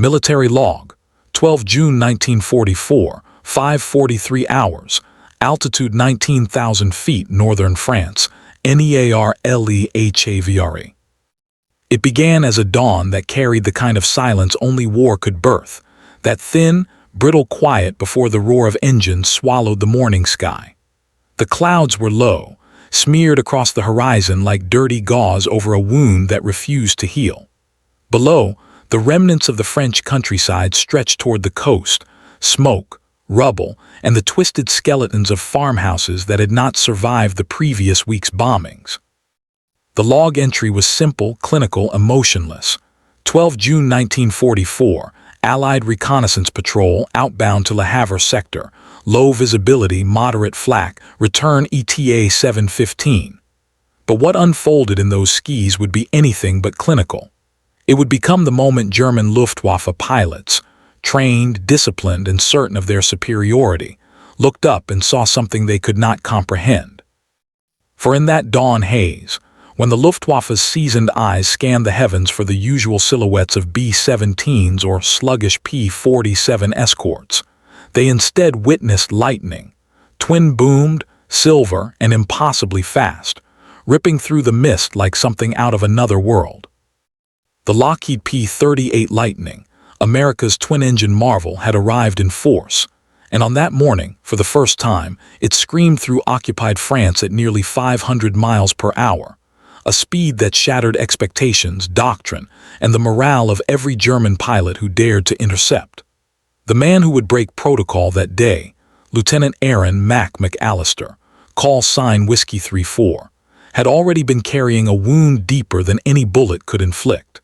Military log, 12 June 1944, 5:43 hours, altitude 19,000 feet, northern France, NEARLEHAVRE. It began as a dawn that carried the kind of silence only war could birth, that thin, brittle quiet before the roar of engines swallowed the morning sky. The clouds were low, smeared across the horizon like dirty gauze over a wound that refused to heal. Below, the remnants of the French countryside stretched toward the coast, smoke, rubble, and the twisted skeletons of farmhouses that had not survived the previous week's bombings. The log entry was simple, clinical, emotionless. 12 June 1944, Allied Reconnaissance Patrol outbound to Le Havre sector, low visibility, moderate flak, return ETA 7:15. But what unfolded in those skis would be anything but clinical. It would become the moment German Luftwaffe pilots, trained, disciplined, and certain of their superiority, looked up and saw something they could not comprehend. For in that dawn haze, when the Luftwaffe's seasoned eyes scanned the heavens for the usual silhouettes of B-17s or sluggish P-47 escorts, they instead witnessed lightning, twin-boomed, silver, and impossibly fast, ripping through the mist like something out of another world. The Lockheed P-38 Lightning, America's twin-engine marvel, had arrived in force, and on that morning, for the first time, it screamed through occupied France at nearly 500 miles per hour, a speed that shattered expectations, doctrine, and the morale of every German pilot who dared to intercept. The man who would break protocol that day, Lieutenant Aaron Mack McAllister, call sign Whiskey 34, had already been carrying a wound deeper than any bullet could inflict.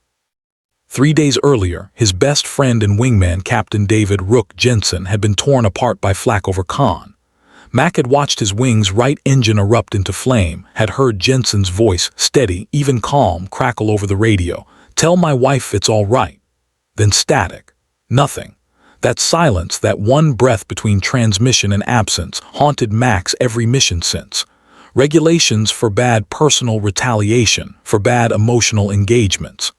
3 days earlier, his best friend and wingman, Captain David Rook Jensen, had been torn apart by flak over Caen. Mack had watched his wing's right engine erupt into flame, had heard Jensen's voice, steady, even calm, crackle over the radio, "Tell my wife it's all right." Then static. Nothing. That silence, that one breath between transmission and absence, haunted Mack's every mission since. Regulations forbade personal retaliation, forbade emotional engagements.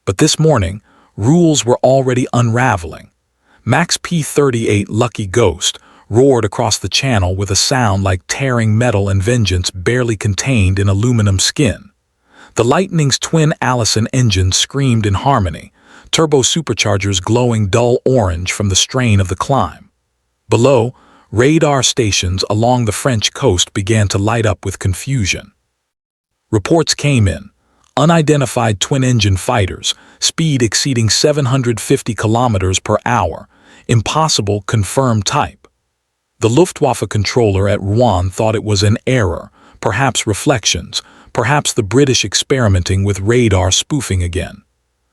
But this morning, rules were already unraveling. Mack's P-38 Lucky Ghost roared across the channel with a sound like tearing metal and vengeance barely contained in aluminum skin. The Lightning's twin Allison engines screamed in harmony, turbo superchargers glowing dull orange from the strain of the climb. Below, radar stations along the French coast began to light up with confusion. Reports came in. Unidentified twin-engine fighters, speed exceeding 750 kilometers per hour, impossible confirmed type. The Luftwaffe controller at Rouen thought it was an error, perhaps reflections, perhaps the British experimenting with radar spoofing again.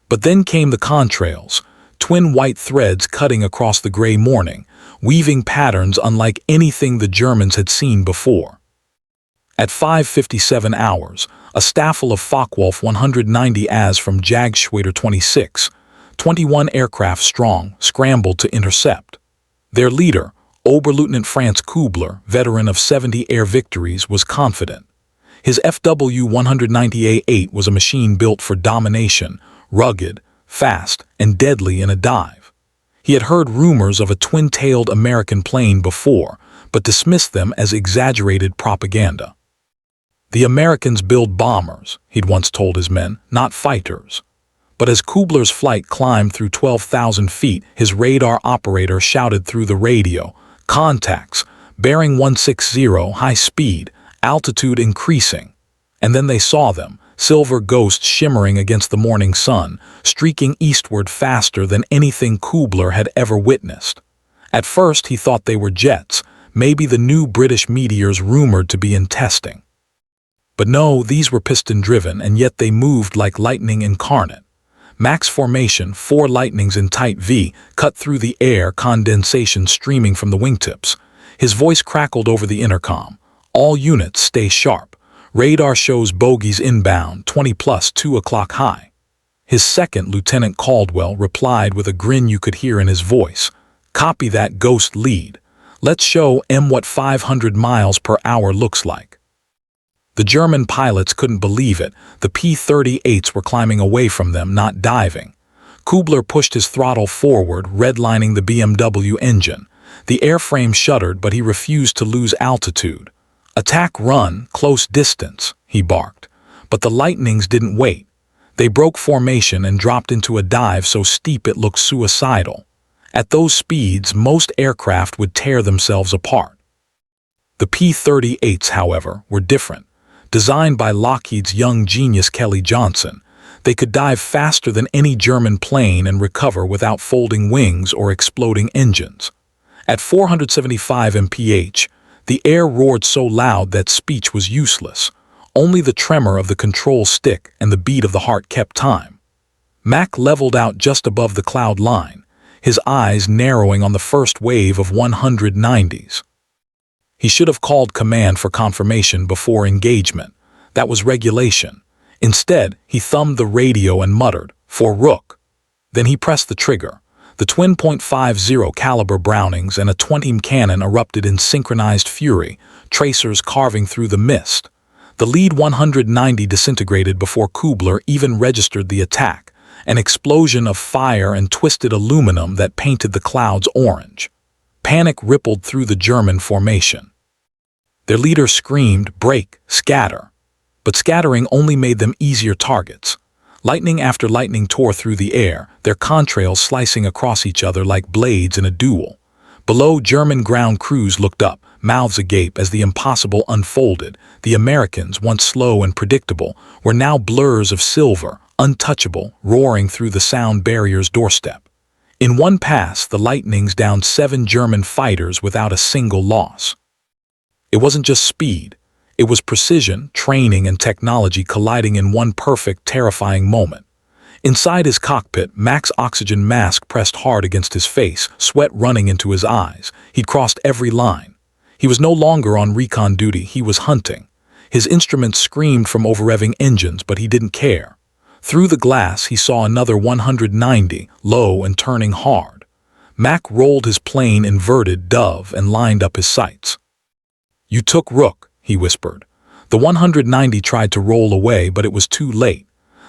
But then came the contrails, twin white threads cutting across the gray morning, weaving patterns unlike anything the Germans had seen before. At 5:57 hours, a staffel of Focke-Wulf 190As from Jagdschwader 26, 21 aircraft strong, scrambled to intercept. Their leader, Oberleutnant Franz Kubler, veteran of 70 air victories, was confident. His FW-190A8 was a machine built for domination, rugged, fast, and deadly in a dive. He had heard rumors of a twin-tailed American plane before, but dismissed them as exaggerated propaganda. "The Americans build bombers," he'd once told his men, "not fighters." But as Kubler's flight climbed through 12,000 feet, his radar operator shouted through the radio, "Contacts, bearing 160, high speed, altitude increasing." And then they saw them, silver ghosts shimmering against the morning sun, streaking eastward faster than anything Kubler had ever witnessed. At first he thought they were jets, maybe the new British meteors rumored to be in testing. But no, these were piston-driven, and yet they moved like lightning incarnate. Mack's formation, 4 lightnings in tight V, cut through the air, condensation streaming from the wingtips. His voice crackled over the intercom. "All units, stay sharp. Radar shows bogies inbound, 20 plus 2 o'clock high." His second, Lieutenant Caldwell, replied with a grin you could hear in his voice. "Copy that, Ghost lead. Let's show 'em what 500 miles per hour looks like." The German pilots couldn't believe it. The P-38s were climbing away from them, not diving. Kubler pushed his throttle forward, redlining the BMW engine. The airframe shuddered, but he refused to lose altitude. "Attack run, close distance," he barked. But the Lightnings didn't wait. They broke formation and dropped into a dive so steep it looked suicidal. At those speeds, most aircraft would tear themselves apart. The P-38s, however, were different. Designed by Lockheed's young genius Kelly Johnson, they could dive faster than any German plane and recover without folding wings or exploding engines. At 475 mph, the air roared so loud that speech was useless. Only the tremor of the control stick and the beat of the heart kept time. Mack leveled out just above the cloud line, his eyes narrowing on the first wave of 190s. He should have called command for confirmation before engagement. That was regulation. Instead, he thumbed the radio and muttered, "For Rook." Then he pressed the trigger. The twin .50 caliber Brownings and a 20 cannon erupted in synchronized fury, tracers carving through the mist. The lead 190 disintegrated before Kubler even registered the attack, an explosion of fire and twisted aluminum that painted the clouds orange. Panic rippled through the German formation. Their leader screamed, "Break, scatter." But scattering only made them easier targets. Lightning after lightning tore through the air, their contrails slicing across each other like blades in a duel. Below, German ground crews looked up, mouths agape as the impossible unfolded. The Americans, once slow and predictable, were now blurs of silver, untouchable, roaring through the sound barrier's doorstep. In one pass, the Lightnings downed 7 German fighters without a single loss. It wasn't just speed. It was precision, training, and technology colliding in one perfect, terrifying moment. Inside his cockpit, Mack's oxygen mask pressed hard against his face, sweat running into his eyes. He'd crossed every line. He was no longer on recon duty, he was hunting. His instruments screamed from over-revving engines, but he didn't care. Through the glass, he saw another 190, low and turning hard. Mack rolled his plane inverted dove and lined up his sights. "You took Rook," he whispered. The 190 tried to roll away, but it was too late.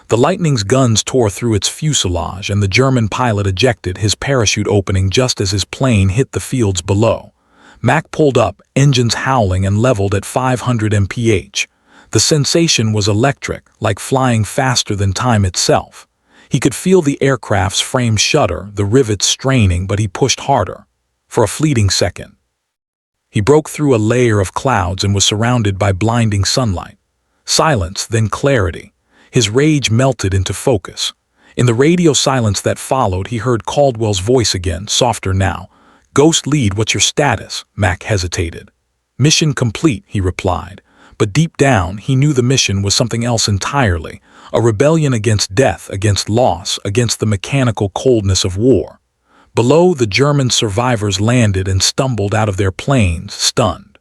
The Lightning's guns tore through its fuselage, and the German pilot ejected, his parachute opening just as his plane hit the fields below. Mack pulled up, engines howling, and leveled at 500 mph. The sensation was electric, like flying faster than time itself. He could feel the aircraft's frame shudder, the rivets straining, but he pushed harder. For a fleeting second, he broke through a layer of clouds and was surrounded by blinding sunlight. Silence, then clarity. His rage melted into focus. In the radio silence that followed, he heard Caldwell's voice again, softer now. "Ghost lead, what's your status?" Mack hesitated. "Mission complete," he replied. But deep down, he knew the mission was something else entirely. A rebellion against death, against loss, against the mechanical coldness of war. Below, the German survivors landed and stumbled out of their planes, stunned.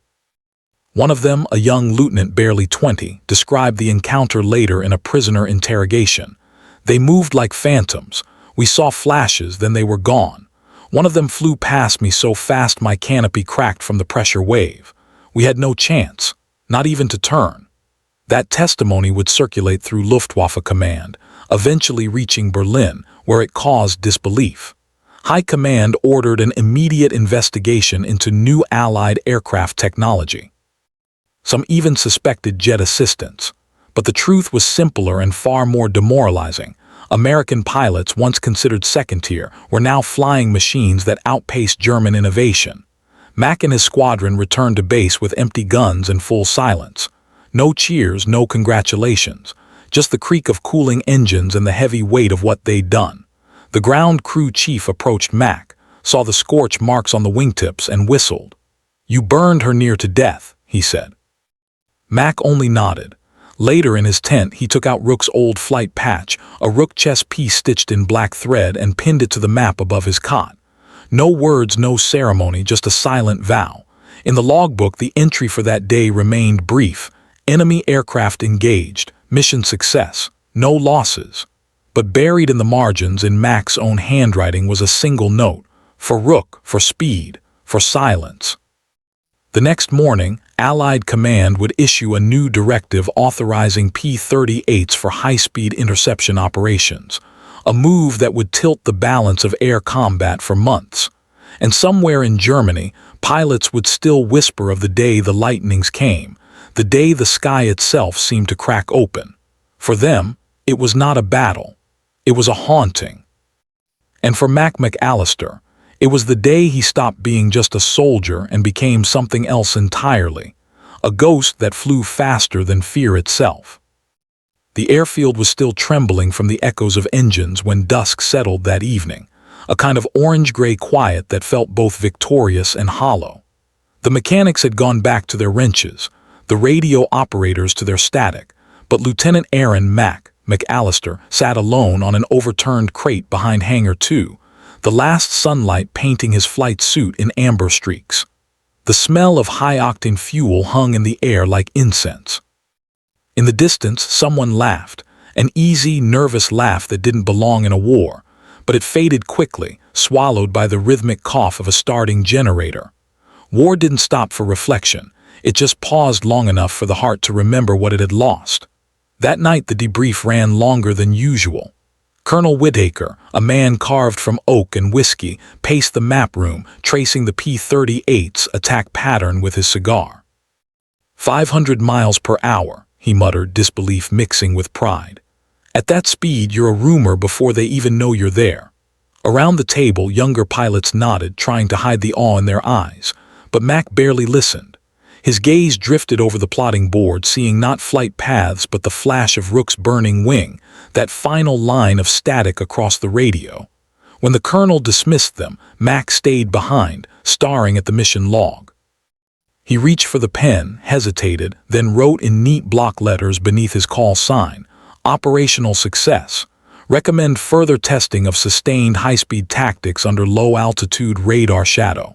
One of them, a young lieutenant barely 20, described the encounter later in a prisoner interrogation. "They moved like phantoms. We saw flashes, then they were gone. One of them flew past me so fast my canopy cracked from the pressure wave. We had no chance, not even to turn." That testimony would circulate through Luftwaffe command, eventually reaching Berlin, where it caused disbelief. High Command ordered an immediate investigation into new Allied aircraft technology. Some even suspected jet assistance. But the truth was simpler and far more demoralizing. American pilots, once considered second-tier, were now flying machines that outpaced German innovation. Mack and his squadron returned to base with empty guns and full silence. No cheers, no congratulations. Just the creak of cooling engines and the heavy weight of what they'd done. The ground crew chief approached Mack, saw the scorch marks on the wingtips, and whistled. "You burned her near to death," he said. Mack only nodded. Later in his tent, he took out Rook's old flight patch, a Rook chess piece stitched in black thread, and pinned it to the map above his cot. No words, no ceremony, just a silent vow. In the logbook, the entry for that day remained brief. Enemy aircraft engaged, mission success, no losses. But buried in the margins in Mack's own handwriting was a single note, for Rook, for speed, for silence. The next morning, Allied command would issue a new directive authorizing P-38s for high-speed interception operations. a move that would tilt the balance of air combat for months. And somewhere in Germany, pilots would still whisper of the day the lightnings came, the day the sky itself seemed to crack open. For them, it was not a battle. It was a haunting. And for Mack McAllister, it was the day he stopped being just a soldier and became something else entirely, a ghost that flew faster than fear itself. The airfield was still trembling from the echoes of engines when dusk settled that evening, a kind of orange-gray quiet that felt both victorious and hollow. The mechanics had gone back to their wrenches, the radio operators to their static, but Lieutenant Aaron Mack McAllister sat alone on an overturned crate behind Hangar 2, the last sunlight painting his flight suit in amber streaks. The smell of high-octane fuel hung in the air like incense. In the distance, someone laughed, an easy, nervous laugh that didn't belong in a war, but it faded quickly, swallowed by the rhythmic cough of a starting generator. War didn't stop for reflection. It just paused long enough for the heart to remember what it had lost. That night the debrief ran longer than usual. Colonel Whittaker, a man carved from oak and whiskey, paced the map room, tracing the P-38s' attack pattern with his cigar. 500 miles per hour, he muttered, disbelief mixing with pride. At that speed, you're a rumor before they even know you're there. Around the table, younger pilots nodded, trying to hide the awe in their eyes, but Mack barely listened. His gaze drifted over the plotting board, seeing not flight paths but the flash of Rook's burning wing, that final line of static across the radio. When the colonel dismissed them, Mack stayed behind, staring at the mission log. He reached for the pen, hesitated, then wrote in neat block letters beneath his call sign, "Operational success. Recommend further testing of sustained high-speed tactics under low-altitude radar shadow."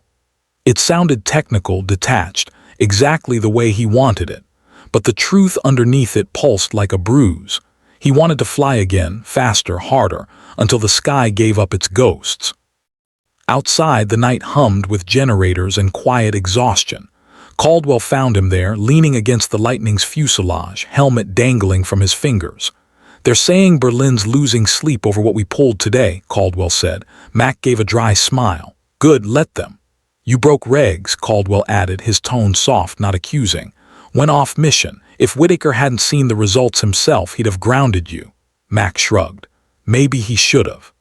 It sounded technical, detached, exactly the way he wanted it, but the truth underneath it pulsed like a bruise. He wanted to fly again, faster, harder, until the sky gave up its ghosts. Outside, the night hummed with generators and quiet exhaustion. Caldwell found him there, leaning against the Lightning's fuselage, helmet dangling from his fingers. "They're saying Berlin's losing sleep over what we pulled today," Caldwell said. Mack gave a dry smile. "Good, let them." "You broke regs," Caldwell added, his tone soft, not accusing. "Went off mission. If Whittaker hadn't seen the results himself, he'd have grounded you." Mack shrugged. "Maybe he should have."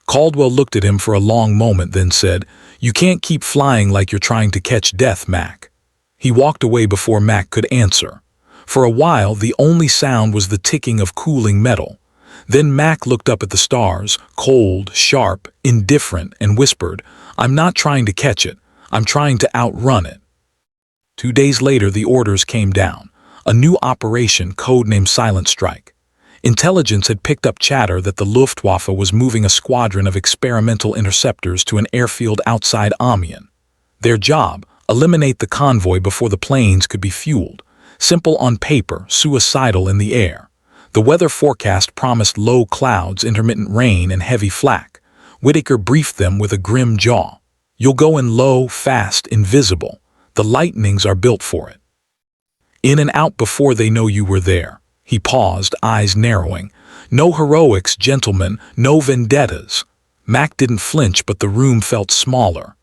Caldwell looked at him for a long moment, then said, "You can't keep flying like you're trying to catch death, Mack." He walked away before Mack could answer. For a while, the only sound was the ticking of cooling metal. Then Mack looked up at the stars, cold, sharp, indifferent, and whispered, "I'm not trying to catch it. I'm trying to outrun it." 2 days later, the orders came down. A new operation, codenamed Silent Strike. Intelligence had picked up chatter that the Luftwaffe was moving a squadron of experimental interceptors to an airfield outside Amiens. Their job, eliminate the convoy before the planes could be fueled. Simple on paper, suicidal in the air. The weather forecast promised low clouds, intermittent rain, and heavy flak. Whittaker briefed them with a grim jaw. "You'll go in low, fast, invisible. The Lightnings are built for it. In and out before they know you were there." He paused, eyes narrowing. "No heroics, gentlemen, no vendettas." Mack didn't flinch, but the room felt smaller.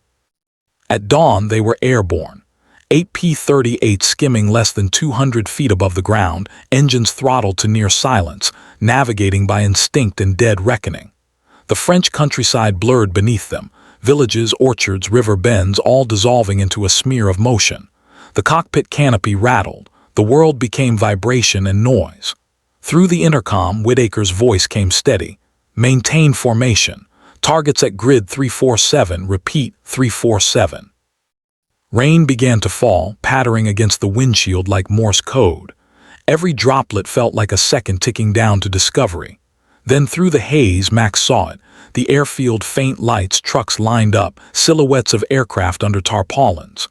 At dawn, they were airborne. 8 P-38s skimming less than 200 feet above the ground, engines throttled to near silence, navigating by instinct and dead reckoning. The French countryside blurred beneath them, villages, orchards, river bends, all dissolving into a smear of motion. The cockpit canopy rattled. The world became vibration and noise. Through the intercom, Whittaker's voice came steady. "Maintain formation. Targets at grid 347, repeat 347. Rain began to fall, pattering against the windshield like Morse code. Every droplet felt like a second ticking down to discovery. Then through the haze, Max saw it. The airfield, faint lights, trucks lined up, silhouettes of aircraft under tarpaulins.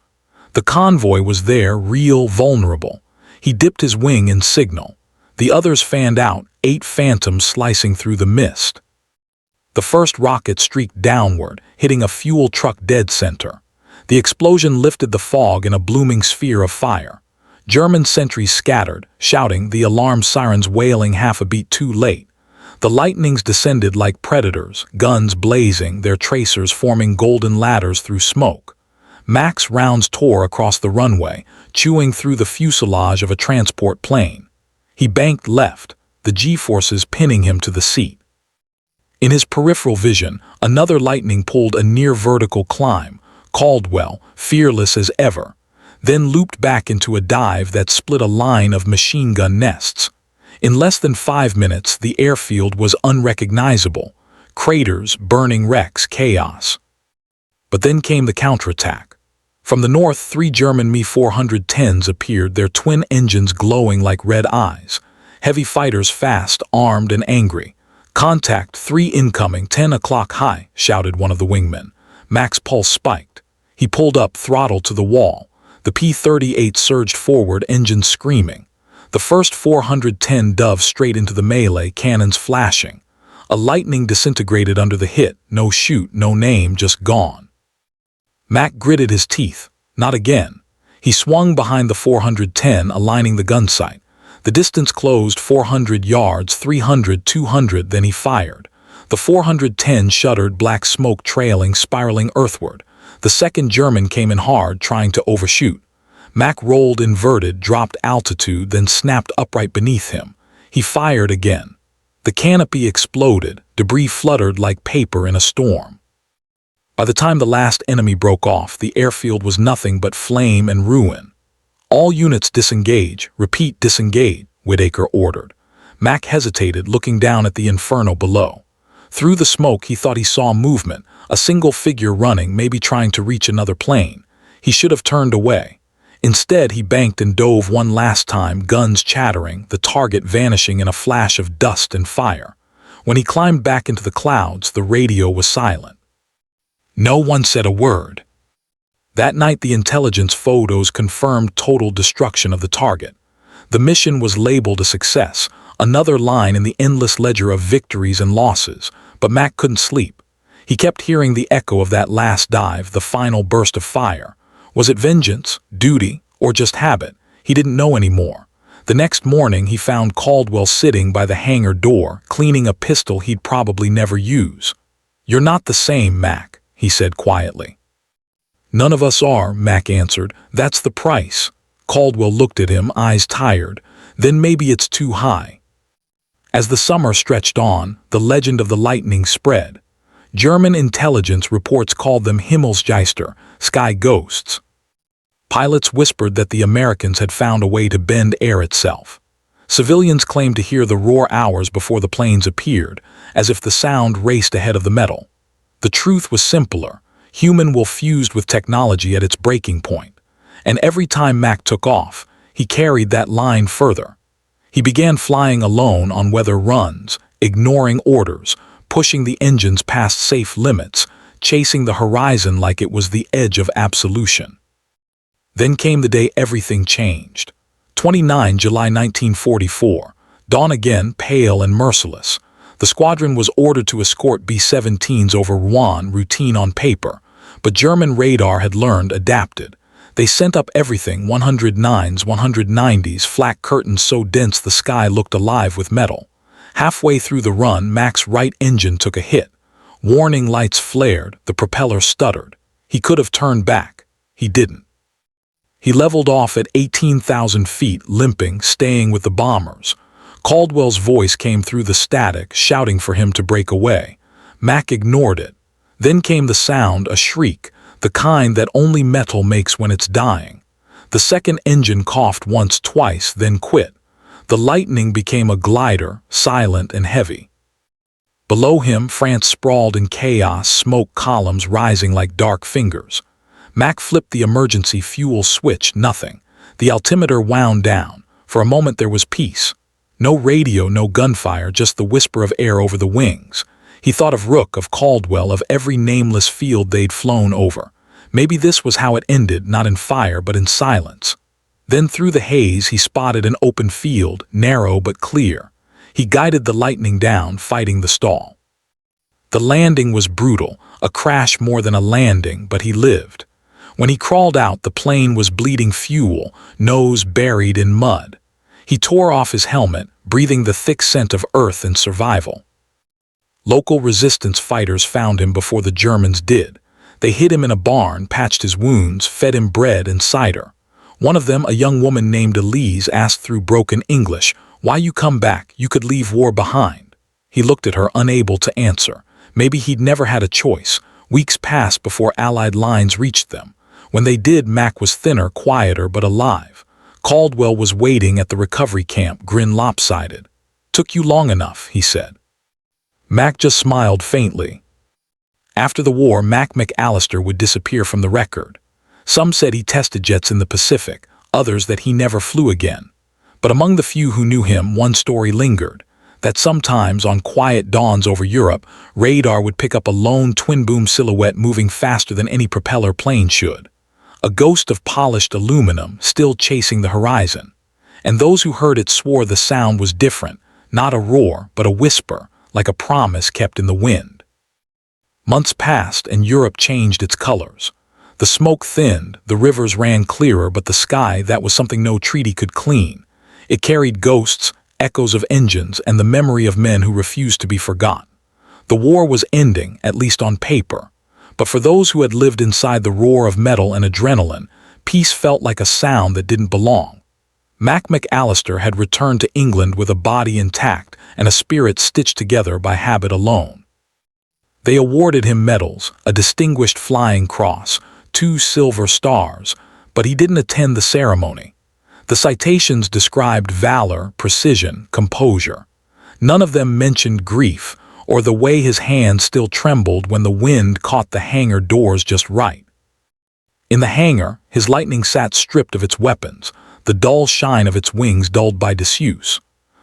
The convoy was there, real, vulnerable. He dipped his wing in signal. The others fanned out, 8 phantoms slicing through the mist. The first rocket streaked downward, hitting a fuel truck dead center. The explosion lifted the fog in a blooming sphere of fire. German sentries scattered, shouting, the alarm sirens wailing half a beat too late. The lightnings descended like predators, guns blazing, their tracers forming golden ladders through smoke. Mack's rounds tore across the runway, chewing through the fuselage of a transport plane. He banked left, the G-forces pinning him to the seat. In his peripheral vision, another lightning pulled a near-vertical climb, Caldwell, fearless as ever, then looped back into a dive that split a line of machine gun nests. In less than 5 minutes, the airfield was unrecognizable. Craters, burning wrecks, chaos. But then came the counterattack. From the north, 3 German Me-410s appeared, their twin engines glowing like red eyes. Heavy fighters fast, armed and angry. "Contact, 3 incoming, 10 o'clock high," shouted one of the wingmen. Mack's pulse spiked. He pulled up, throttle to the wall. The P-38 surged forward, engines screaming. The first 410 dove straight into the melee, cannons flashing. A lightning disintegrated under the hit, no shoot, no name, just gone. Mack gritted his teeth. Not again. He swung behind the 410, aligning the gun sight. The distance closed, 400 yards, 300, 200, then he fired. The 410 shuddered, black smoke trailing, spiraling earthward. The second German came in hard, trying to overshoot. Mack rolled inverted, dropped altitude, then snapped upright beneath him. He fired again. The canopy exploded, debris fluttered like paper in a storm. By the time the last enemy broke off, the airfield was nothing but flame and ruin. "All units disengage, repeat disengage," Whitaker ordered. Mack hesitated, looking down at the inferno below. Through the smoke he thought he saw movement, a single figure running, maybe trying to reach another plane. He should have turned away. Instead, he banked and dove one last time, guns chattering, the target vanishing in a flash of dust and fire. When he climbed back into the clouds, the radio was silent. No one said a word. That night, the intelligence photos confirmed total destruction of the target. The mission was labeled a success, another line in the endless ledger of victories and losses, but Mack couldn't sleep. He kept hearing the echo of that last dive, the final burst of fire. Was it vengeance, duty, or just habit? He didn't know anymore. The next morning, he found Caldwell sitting by the hangar door, cleaning a pistol he'd probably never use. "You're not the same, Mack," he said quietly. "None of us are," Mack answered. "That's the price." Caldwell looked at him, eyes tired. "Then maybe it's too high." As the summer stretched on, the legend of the lightning spread. German intelligence reports called them Himmelsgeister, sky ghosts. Pilots whispered that the Americans had found a way to bend air itself. Civilians claimed to hear the roar hours before the planes appeared, as if the sound raced ahead of the metal. The truth was simpler. Human will fused with technology at its breaking point. And every time Mack took off, he carried that line further. He began flying alone on weather runs, ignoring orders, pushing the engines past safe limits, chasing the horizon like it was the edge of absolution. Then came the day everything changed. 29 July 1944. Dawn again, pale and merciless. The squadron was ordered to escort B-17s over Rouen, routine on paper. But German radar had learned, adapted. They sent up everything, 109s, 190s, flak curtains so dense the sky looked alive with metal. Halfway through the run, Mack's right engine took a hit. Warning lights flared, the propeller stuttered. He could have turned back. He didn't. He leveled off at 18,000 feet, limping, staying with the bombers. Caldwell's voice came through the static, shouting for him to break away. Mack ignored it. Then came the sound, a shriek, the kind that only metal makes when it's dying. The second engine coughed once, twice, then quit. The lightning became a glider, silent and heavy. Below him, France sprawled in chaos, smoke columns rising like dark fingers. Mack flipped the emergency fuel switch, nothing. The altimeter wound down. For a moment there was peace. No radio, no gunfire, just the whisper of air over the wings. He thought of Rook, of Caldwell, of every nameless field they'd flown over. Maybe this was how it ended, not in fire, but in silence. Then through the haze he spotted an open field, narrow but clear. He guided the lightning down, fighting the stall. The landing was brutal, a crash more than a landing, but he lived. When he crawled out, the plane was bleeding fuel, nose buried in mud. He tore off his helmet, breathing the thick scent of earth and survival. Local resistance fighters found him before the Germans did. They hid him in a barn, patched his wounds, fed him bread and cider. One of them, a young woman named Elise, asked through broken English, "Why you come back? You could leave war behind." He looked at her, unable to answer. Maybe he'd never had a choice. Weeks passed before Allied lines reached them. When they did, Mack was thinner, quieter, but alive. Caldwell was waiting at the recovery camp, grin lopsided. "Took you long enough," he said. Mack just smiled faintly. After the war, Mack McAllister would disappear from the record. Some said he tested jets in the Pacific, others that he never flew again. But among the few who knew him, one story lingered, that sometimes on quiet dawns over Europe, radar would pick up a lone twin-boom silhouette moving faster than any propeller plane should. A ghost of polished aluminum still chasing the horizon. And those who heard it swore the sound was different, not a roar, but a whisper, like a promise kept in the wind. Months passed and Europe changed its colors. The smoke thinned, the rivers ran clearer, but the sky, that was something no treaty could clean. It carried ghosts, echoes of engines, and the memory of men who refused to be forgotten. The war was ending, at least on paper. But for those who had lived inside the roar of metal and adrenaline, peace felt like a sound that didn't belong. Mack McAllister had returned to England with a body intact and a spirit stitched together by habit alone. They awarded him medals, a Distinguished Flying Cross, 2 silver stars, but he didn't attend the ceremony. The citations described valor, precision, composure. None of them mentioned grief or the way his hand still trembled when the wind caught the hangar doors just right. In the hangar, his Lightning sat stripped of its weapons, the dull shine of its wings dulled by disuse.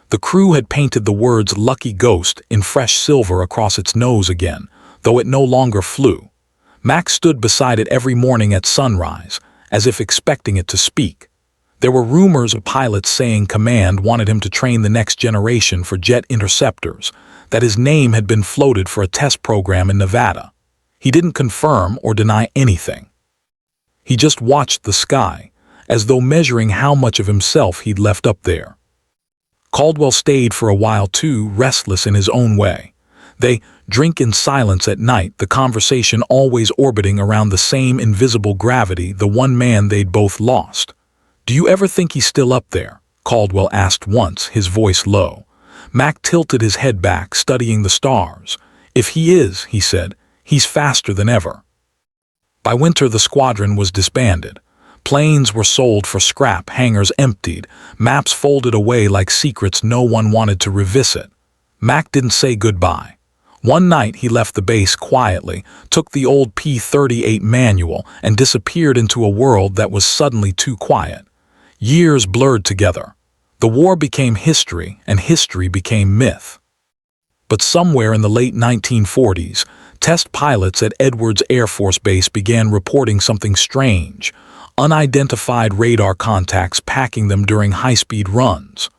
The crew had painted the words "Lucky Ghost" in fresh silver across its nose again, though it no longer flew. Mack stood beside it every morning at sunrise, as if expecting it to speak. There were rumors of pilots saying Command wanted him to train the next generation for jet interceptors, that his name had been floated for a test program in Nevada. He didn't confirm or deny anything. He just watched the sky, as though measuring how much of himself he'd left up there. Caldwell stayed for a while too, restless in his own way. They drink in silence at night, the conversation always orbiting around the same invisible gravity, the one man they'd both lost. "Do you ever think he's still up there?" Caldwell asked once, his voice low. Mack tilted his head back, studying the stars. "If he is," he said, "he's faster than ever." By winter, the squadron was disbanded. Planes were sold for scrap, hangars emptied, maps folded away like secrets no one wanted to revisit. Mack didn't say goodbye. One night he left the base quietly, took the old P-38 manual, and disappeared into a world that was suddenly too quiet. Years blurred together. The war became history, and history became myth. But somewhere in the late 1940s, test pilots at Edwards Air Force Base began reporting something strange. Unidentified radar contacts packing them during high-speed runs.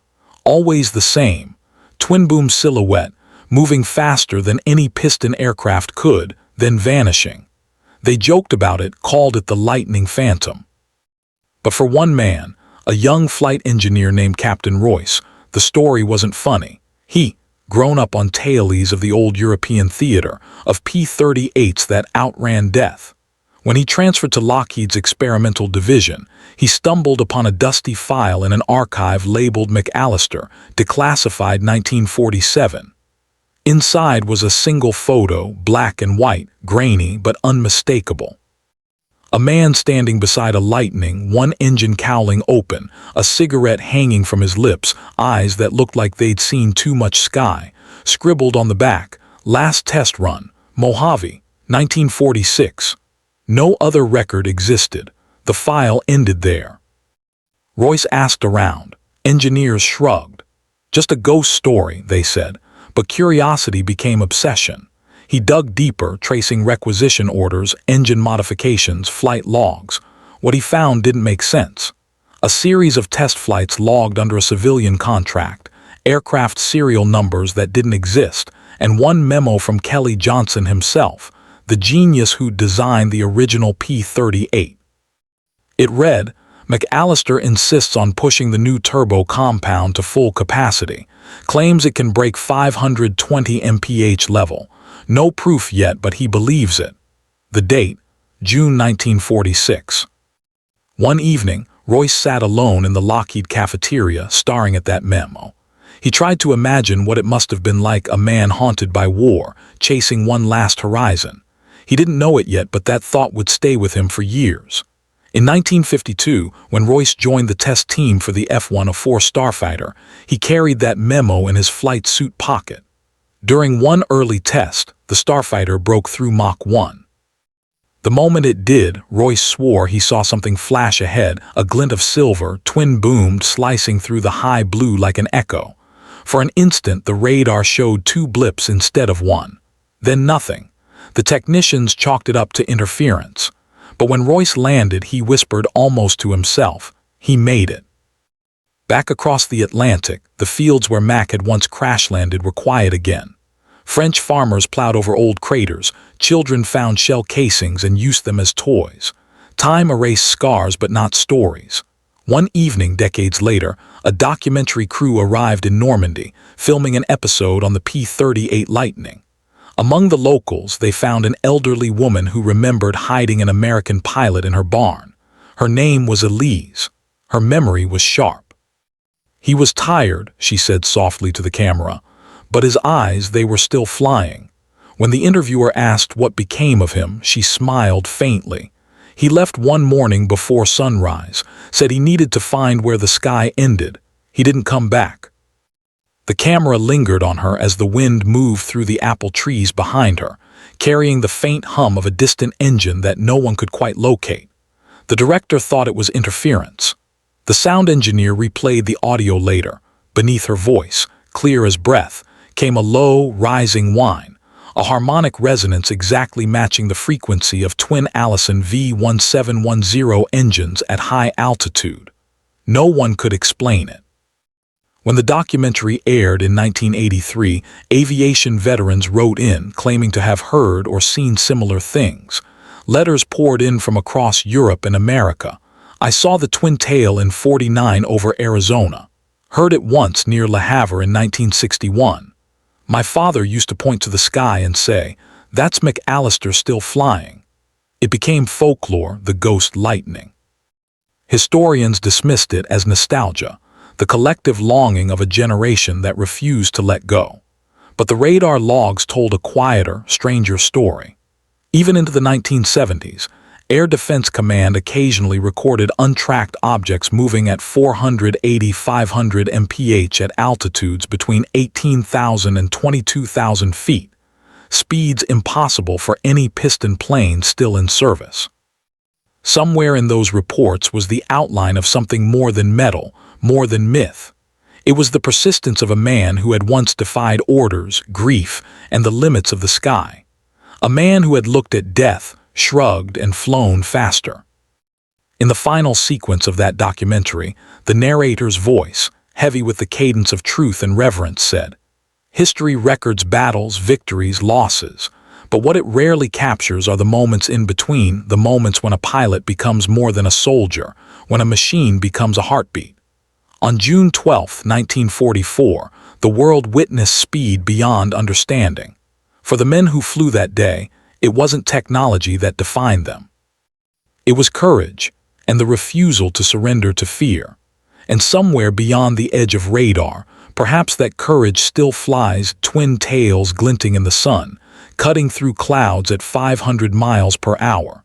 Always the same, twin-boom silhouette, moving faster than any piston aircraft could, then vanishing. They joked about it, called it the Lightning Phantom. But for one man, a young flight engineer named Captain Royce, the story wasn't funny. He, grown up on tailies of the old European theater, of P-38s that outran death. When he transferred to Lockheed's experimental division, he stumbled upon a dusty file in an archive labeled McAllister, declassified 1947. Inside was a single photo, black and white, grainy but unmistakable. A man standing beside a Lightning, one engine cowling open, a cigarette hanging from his lips, eyes that looked like they'd seen too much sky. Scribbled on the back, "Last test run, Mojave, 1946. No other record existed. The file ended there. Royce asked around. Engineers shrugged. Just a ghost story, they said, but curiosity became obsession. He dug deeper, tracing requisition orders, engine modifications, flight logs. What he found didn't make sense. A series of test flights logged under a civilian contract, aircraft serial numbers that didn't exist, and one memo from Kelly Johnson himself, the genius who designed the original P-38. It read, McAllister insists on pushing the new turbo compound to full capacity, claims it can break 520 mph level. No proof yet, but he believes it. The date, June 1946. One evening, Royce sat alone in the Lockheed cafeteria, staring at that memo. He tried to imagine what it must have been like, a man haunted by war, chasing one last horizon. He didn't know it yet, but that thought would stay with him for years. In 1952, when Royce joined the test team for the F-104 Starfighter, he carried that memo in his flight suit pocket. During one early test, the Starfighter broke through Mach 1. The moment it did, Royce swore he saw something flash ahead, a glint of silver, twin-boomed, slicing through the high blue like an echo. For an instant, the radar showed two blips instead of one. Then nothing. The technicians chalked it up to interference. But when Royce landed, he whispered almost to himself, he made it. Back across the Atlantic, the fields where Mack had once crash-landed were quiet again. French farmers plowed over old craters, children found shell casings and used them as toys. Time erased scars but not stories. One evening, decades later, a documentary crew arrived in Normandy, filming an episode on the P-38 Lightning. Among the locals, they found an elderly woman who remembered hiding an American pilot in her barn. Her name was Elise. Her memory was sharp. He was tired, she said softly to the camera, but his eyes, they were still flying. When the interviewer asked what became of him, she smiled faintly. He left one morning before sunrise, said he needed to find where the sky ended. He didn't come back. The camera lingered on her as the wind moved through the apple trees behind her, carrying the faint hum of a distant engine that no one could quite locate. The director thought it was interference. The sound engineer replayed the audio later. Beneath her voice, clear as breath, came a low, rising whine, a harmonic resonance exactly matching the frequency of twin Allison V1710 engines at high altitude. No one could explain it. When the documentary aired in 1983, aviation veterans wrote in claiming to have heard or seen similar things. Letters poured in from across Europe and America. I saw the twin tail in '49 over Arizona. Heard it once near Le Havre in 1961. My father used to point to the sky and say, "That's McAllister still flying." It became folklore, the ghost lightning. Historians dismissed it as nostalgia, the collective longing of a generation that refused to let go. But the radar logs told a quieter, stranger story. Even into the 1970s, Air Defense Command occasionally recorded untracked objects moving at 480–500 mph at altitudes between 18,000 and 22,000 feet, speeds impossible for any piston plane still in service. Somewhere in those reports was the outline of something more than metal, more than myth. It was the persistence of a man who had once defied orders, grief, and the limits of the sky. A man who had looked at death, shrugged, and flown faster. In the final sequence of that documentary, the narrator's voice, heavy with the cadence of truth and reverence, said, "History records battles, victories, losses, but what it rarely captures are the moments in between, the moments when a pilot becomes more than a soldier, when a machine becomes a heartbeat." On June 12, 1944, the world witnessed speed beyond understanding. For the men who flew that day, it wasn't technology that defined them. It was courage and the refusal to surrender to fear. And somewhere beyond the edge of radar, perhaps that courage still flies, twin tails glinting in the sun, cutting through clouds at 500 miles per hour.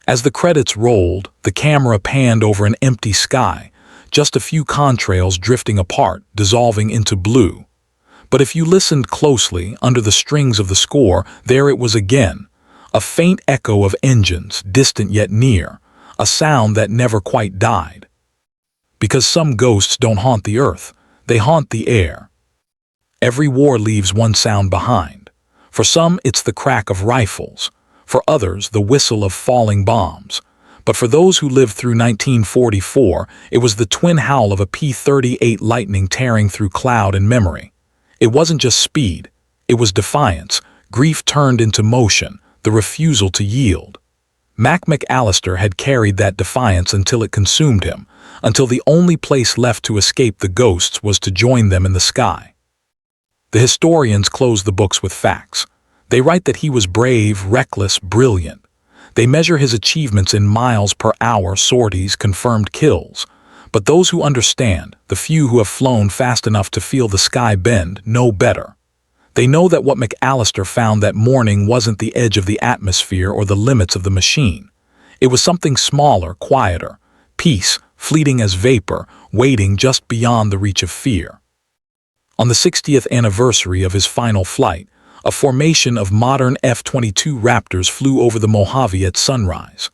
As the credits rolled, the camera panned over an empty sky, just a few contrails drifting apart, dissolving into blue. But if you listened closely, under the strings of the score, there it was again, a faint echo of engines, distant yet near, a sound that never quite died. Because some ghosts don't haunt the earth, they haunt the air. Every war leaves one sound behind. For some, it's the crack of rifles. For others, the whistle of falling bombs. But for those who lived through 1944, it was the twin howl of a P-38 Lightning tearing through cloud and memory. It wasn't just speed, it was defiance, grief turned into motion, the refusal to yield. Mack McAllister had carried that defiance until it consumed him, until the only place left to escape the ghosts was to join them in the sky. The historians close the books with facts. They write that he was brave, reckless, brilliant. They measure his achievements in miles per hour, sorties, confirmed kills. But those who understand, the few who have flown fast enough to feel the sky bend, know better. They know that what McAllister found that morning wasn't the edge of the atmosphere or the limits of the machine. It was something smaller, quieter, peace, fleeting as vapor, waiting just beyond the reach of fear. On the 60th anniversary of his final flight, a formation of modern F-22 Raptors flew over the Mojave at sunrise.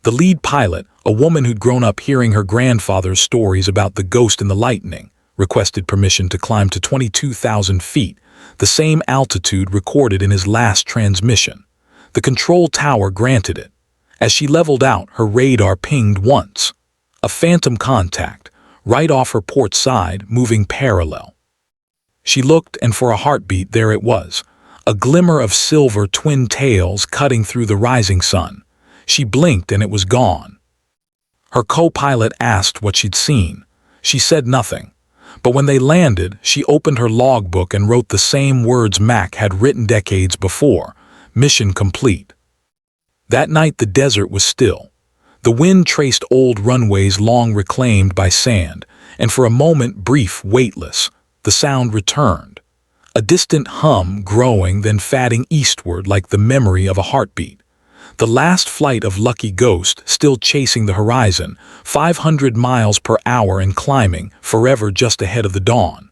The lead pilot, a woman who'd grown up hearing her grandfather's stories about the ghost and the lightning, requested permission to climb to 22,000 feet, the same altitude recorded in his last transmission. The control tower granted it. As she leveled out, her radar pinged once. A phantom contact, right off her port side, moving parallel. She looked, and for a heartbeat, there it was, a glimmer of silver twin tails cutting through the rising sun. She blinked, and it was gone. Her co-pilot asked what she'd seen. She said nothing. But when they landed, she opened her logbook and wrote the same words Mack had written decades before: mission complete. That night the desert was still. The wind traced old runways long reclaimed by sand, and for a moment, brief, weightless, the sound returned. A distant hum growing, then fading eastward like the memory of a heartbeat. The last flight of Lucky Ghost, still chasing the horizon, 500 miles per hour and climbing, forever just ahead of the dawn.